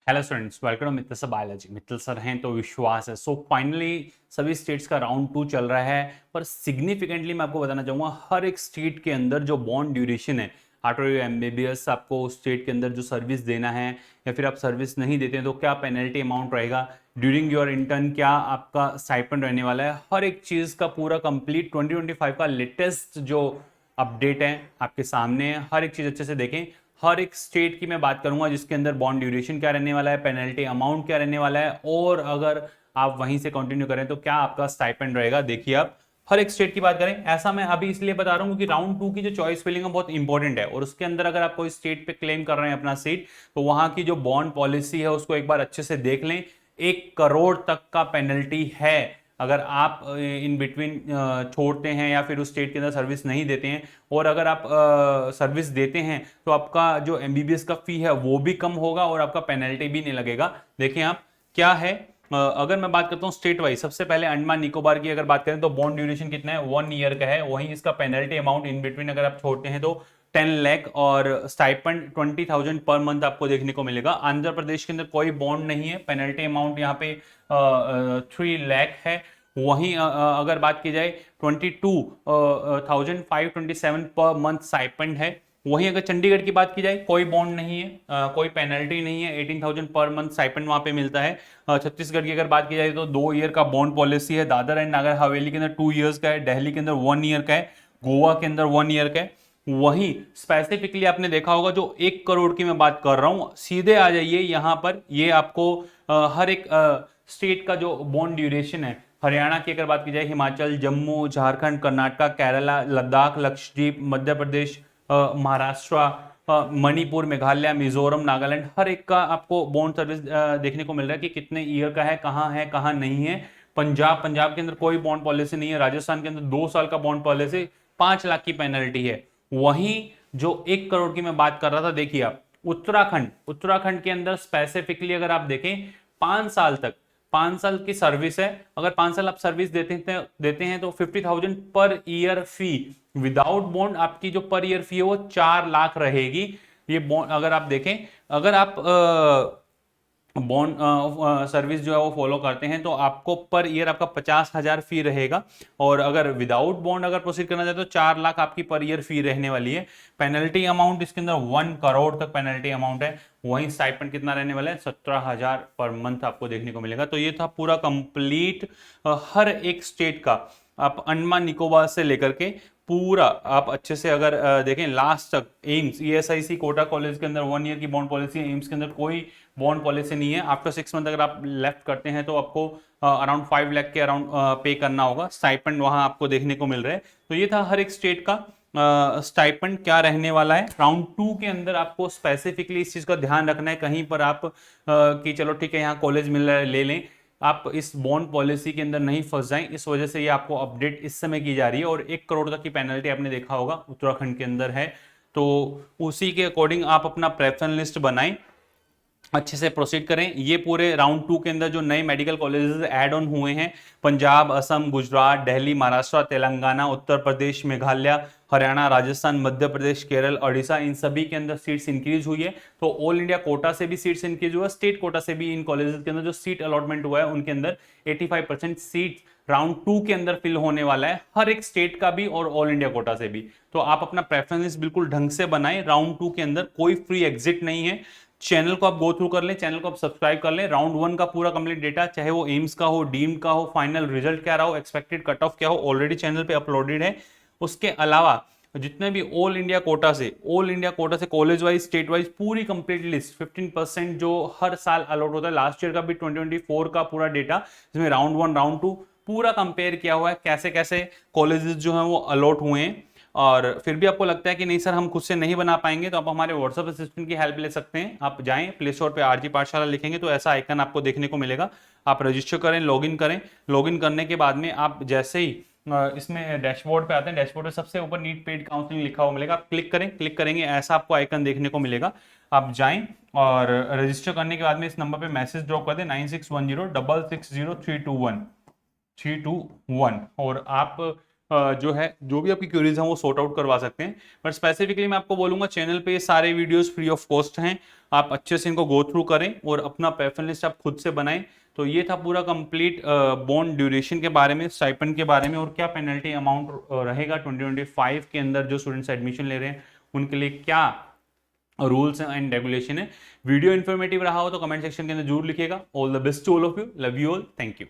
Hello students, welcome to Mittal sir biology. Mittal sir हैं तो विश्वास है। सो फाइनली सभी स्टेट्स का राउंड 2 चल रहा है, पर सिग्निफिकेंटली मैं आपको बताना चाहूंगा हर एक स्टेट के अंदर जो बॉन्ड ड्यूरेशन है, आफ्टर यू एमबीबीएस आपको उस स्टेट के अंदर जो सर्विस देना है या फिर आप सर्विस नहीं देते हैं तो क्या पेनल्टी अमाउंट रहेगा, ड्यूरिंग योर इंटर्न क्या आपका स्टाइपेंड रहने वाला है, हर एक चीज़ का पूरा कंप्लीट 2025 का लेटेस्ट जो अपडेट है आपके सामने है। हर एक चीज़ अच्छे से देखें। हर एक स्टेट की मैं बात करूंगा जिसके अंदर बॉन्ड ड्यूरेशन क्या रहने वाला है, पेनल्टी अमाउंट क्या रहने वाला है, और अगर आप वहीं से कंटिन्यू करें तो क्या आपका स्टाइपेंड रहेगा। देखिए, आप हर एक स्टेट की बात करें। ऐसा मैं अभी इसलिए बता रहा हूं क्योंकि राउंड 2 की जो चॉइस फिलिंग है बहुत इंपॉर्टेंट है, और उसके अंदर अगर आप कोई स्टेट पे क्लेम कर रहे हैं अपना सीट, तो वहां की जो बॉन्ड पॉलिसी है उसको एक बार अच्छे से देख लें। 1 करोड़ तक का पेनल्टी है अगर आप इन बिटवीन छोड़ते हैं या फिर उस स्टेट के अंदर सर्विस नहीं देते हैं। और अगर आप सर्विस देते हैं तो आपका जो एमबीबीएस का फी है वो भी कम होगा और आपका पेनल्टी भी नहीं लगेगा। देखें आप क्या है। अगर मैं बात करता हूँ स्टेट वाइज, सबसे पहले अंडमान निकोबार की अगर बात करें तो बॉन्ड ड्यूरेशन कितना है, 1 ईयर का है। वहीं इसका पेनल्टी अमाउंट इन बिटवीन अगर आप छोड़ते हैं तो 10 लाख, और स्टाइपेंड 20,000 पर मंथ आपको देखने को मिलेगा। आंध्र प्रदेश के अंदर कोई बॉन्ड नहीं है, पेनल्टी अमाउंट यहाँ पे 3 लाख है। वहीं अगर बात की जाए 22,527 पर मंथ स्टाइपेंड है। वहीं अगर चंडीगढ़ की बात की जाए कोई बॉन्ड नहीं है, कोई पेनल्टी नहीं है, 18,000 पर मंथ स्टाइपेंड वहां पे मिलता है। छत्तीसगढ़ की अगर बात की जाए तो 2 ईयर का बॉन्ड पॉलिसी है। दादर एंड नागर हवेली के अंदर 2 ईयर्स का है, दिल्ली के अंदर 1 ईयर का है, गोवा के अंदर 1 ईयर का है। वहीं स्पेसिफिकली आपने देखा होगा जो 1 करोड़ की मैं बात कर रहा हूं, सीधे आ जाइए यहां पर। ये आपको हर एक स्टेट का जो बॉन्ड ड्यूरेशन है, हरियाणा की अगर बात की जाए, हिमाचल, जम्मू, झारखंड, कर्नाटक, केरला, लद्दाख, लक्षद्वीप, मध्य प्रदेश, महाराष्ट्र, मणिपुर, मेघालय, मिजोरम, नागालैंड, हर एक का आपको बॉन्ड सर्विस देखने को मिल रहा है कि कितने ईयर का है कहाँ नहीं है। पंजाब के अंदर कोई बॉन्ड पॉलिसी नहीं है। राजस्थान के अंदर 2 साल का बॉन्ड पॉलिसी, 5 लाख की पेनल्टी है। वहीं जो 1 करोड़ की मैं बात कर रहा था, देखिए आप उत्तराखंड के अंदर स्पेसिफिकली अगर आप देखें 5 साल तक, 5 साल की सर्विस है। अगर 5 साल आप सर्विस देते हैं तो 50,000 पर ईयर फी। विदाउट बॉन्ड आपकी जो पर ईयर फी है वो 4 लाख रहेगी। ये बॉन्ड अगर आप देखें, अगर आप बॉन्ड सर्विस जो है वो फॉलो करते हैं तो आपको पर ईयर आपका 50,000 फी रहेगा। और अगर विदाउट बॉन्ड अगर प्रोसीड करना चाहते तो 4 लाख आपकी पर ईयर फी रहने वाली है। पेनल्टी अमाउंट इसके अंदर 1 करोड़ तक पेनल्टी अमाउंट है। वहीं स्टाइपेंड कितना रहने वाला है, 17,000 पर मंथ आपको देखने को मिलेगा। तो ये था पूरा कंप्लीट हर एक स्टेट का। आप अंडमान निकोबार से लेकर के पूरा आप अच्छे से अगर देखें लास्ट तक। एम्स ईएसआईसी कोटा कॉलेज के अंदर 1 ईयर की बॉन्ड पॉलिसी है, एम्स के अंदर कोई बॉन्ड पॉलिसी नहीं है। आफ्टर 6 मंथ अगर आप लेफ्ट करते हैं तो आपको अराउंड 5 लाख के अराउंड पे करना होगा। स्टाइपेंड वहां आपको देखने को मिल रहा है। तो ये था हर एक स्टेट का स्टाइपेंड क्या रहने वाला है। राउंड 2 के अंदर आपको स्पेसिफिकली इस चीज का ध्यान रखना है, कहीं पर आप कि चलो ठीक है यहाँ कॉलेज मिल रहा है ले लें, आप इस बॉन्ड पॉलिसी के अंदर नहीं फंस जाएं। इस वजह से ये आपको अपडेट इस समय की जा रही है। और 1 करोड़ तक की पेनल्टी आपने देखा होगा उत्तराखंड के अंदर है। तो उसी के अकॉर्डिंग आप अपना प्रेफरेंस लिस्ट बनाएं, अच्छे से प्रोसीड करें। ये पूरे राउंड 2 के अंदर जो नए मेडिकल कॉलेजेस ऐड ऑन हुए हैं, पंजाब, असम, गुजरात, दिल्ली, महाराष्ट्र, तेलंगाना, उत्तर प्रदेश, मेघालय, हरियाणा, राजस्थान, मध्य प्रदेश, केरल, ओडिशा, इन सभी के अंदर सीट्स इंक्रीज हुई है। तो ऑल इंडिया कोटा से भी सीट्स इंक्रीज हुआ है, स्टेट कोटा से भी इन कॉलेजेस के अंदर जो सीट अलॉटमेंट हुआ है उनके अंदर 85% सीट राउंड 2 के अंदर फिल होने वाला है, हर एक स्टेट का भी और ऑल इंडिया कोटा से भी। तो आप अपना प्रेफरेंस बिल्कुल ढंग से बनाएं। राउंड 2 के अंदर कोई फ्री एग्जिट नहीं है। चैनल को आप गो थ्रू कर लें, चैनल को आप सब्सक्राइब कर लें। राउंड 1 का पूरा कंप्लीट डेटा, चाहे वो एम्स का हो, डीम्ड का हो, फाइनल रिजल्ट क्या रहा हो, एक्सपेक्टेड कट ऑफ क्या हो, ऑलरेडी चैनल पे अपलोडेड है। उसके अलावा जितने भी ऑल इंडिया कोटा से कॉलेज वाइज, स्टेट वाइज पूरी कंप्लीट लिस्ट, 15% जो हर साल अलॉट होता है। लास्ट ईयर का भी 2024 का पूरा डेटा, जिसमें राउंड 1 राउंड 2 पूरा कंपेयर किया हुआ है, कैसे कैसे कॉलेजेस जो हैं वो अलॉट हुए हैं। और फिर भी आपको लगता है कि नहीं सर हम खुद से नहीं बना पाएंगे, तो आप हमारे व्हाट्सएप असिस्टेंट की हेल्प ले सकते हैं। आप जाएं प्ले स्टोर पे आरजी पाठशाला लिखेंगे तो ऐसा आइकन आपको देखने को मिलेगा। आप रजिस्टर करें, लॉगिन करें। लॉगिन करने के बाद में आप जैसे ही इसमें डैशबोर्ड पे आते हैं, डैशबोर्ड पे सबसे ऊपर नीट पेड काउंसलिंग लिखा हुआ मिलेगा। आप क्लिक करें, क्लिक करेंगे ऐसा आपको आइकन देखने को मिलेगा। आप जाएं और रजिस्टर करने के बाद में इस नंबर पे मैसेज ड्रॉप कर दें, 9610 660 321 321, और आप जो है, जो भी आपकी क्वेरीज हैं वो सॉर्ट आउट करवा सकते हैं। बट स्पेसिफिकली मैं आपको बोलूंगा चैनल पे ये सारे वीडियोस फ्री ऑफ कॉस्ट हैं, आप अच्छे से इनको गो थ्रू करें और अपना प्रेफरेंस लिस्ट आप खुद से बनाएं। तो ये था पूरा कंप्लीट बॉन्ड ड्यूरेशन के बारे में, स्टाइपेंड के बारे में, और क्या पेनल्टी अमाउंट रहेगा 2025 के अंदर जो स्टूडेंट्स एडमिशन ले रहे हैं उनके लिए क्या रूल्स एंड रेगुलेशन है। वीडियो इन्फॉर्मेटिव रहा हो तो कमेंट सेक्शन के अंदर जरूर लिखिएगा। All the best to all of you, love you all, thank you.